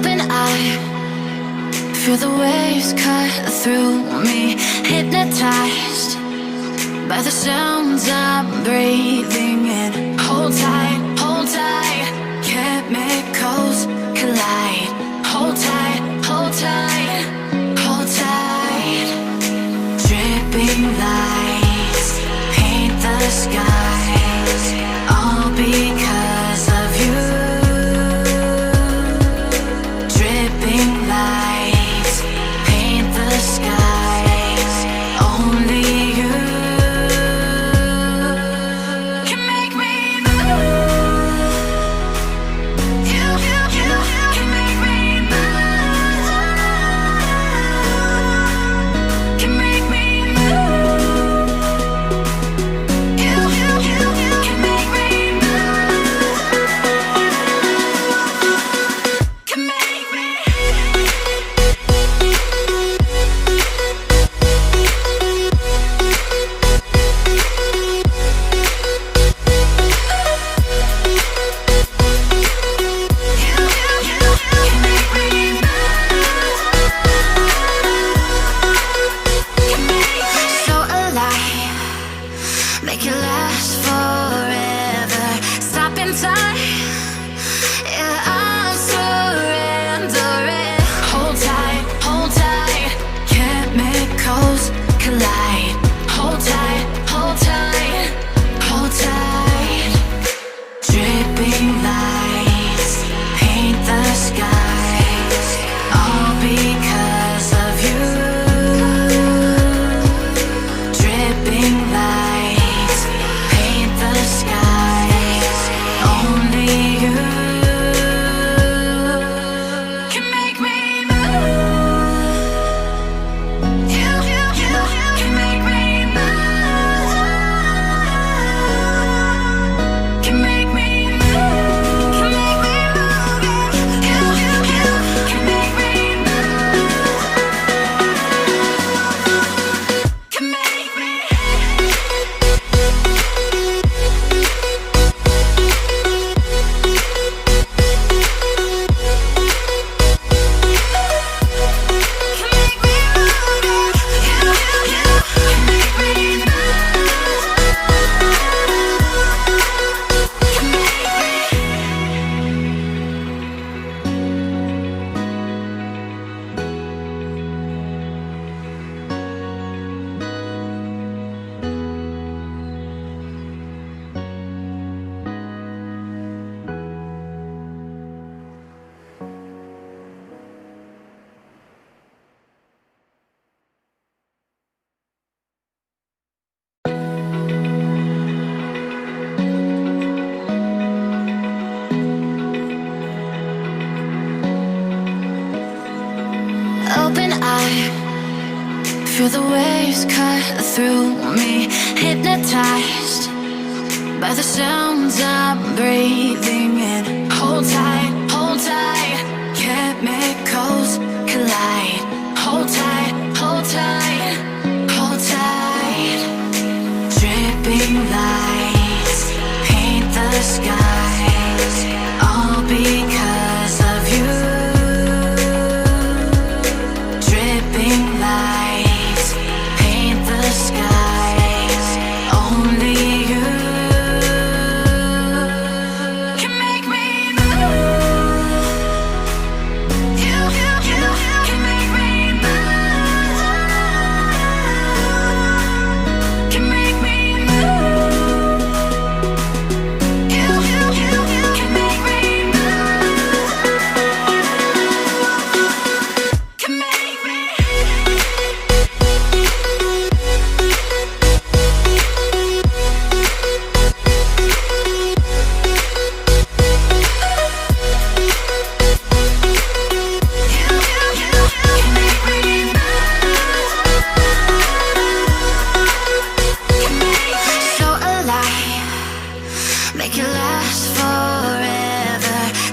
Open eye, feel the waves cut through me, hypnotized by the sounds I'm breathing in. Hold tight, chemicals collide. Hold tight, hold tight, hold tight. Dripping lights paint the skies, all because of you. Dripping lights paint the skies, only you can make me move. You can make me move. Can make me move. You can make me move. Can make me. So alive, make it last forever. Stop in time, yeah, I'm surrendering. Hold tight, chemicals collide. Hold tight, hold tight, hold tight. Dripping lights paint the skies, all because of you. Dripping lights paint the skies, only you can make me move. You can make me move. Can make me move. Can make me move. You can make me move. Can make me. Open eye, feel the waves cut through me, hypnotized by the sounds I'm breathing in. Hold tight, chemicals collide. Hold tight, hold tight, hold tight. Dripping lights paint the skies, all because of you. Dripping lights paint the skies, only you can make me move. You can make me move. Can make me move. You can make me move. Can make me. So alive, make it last for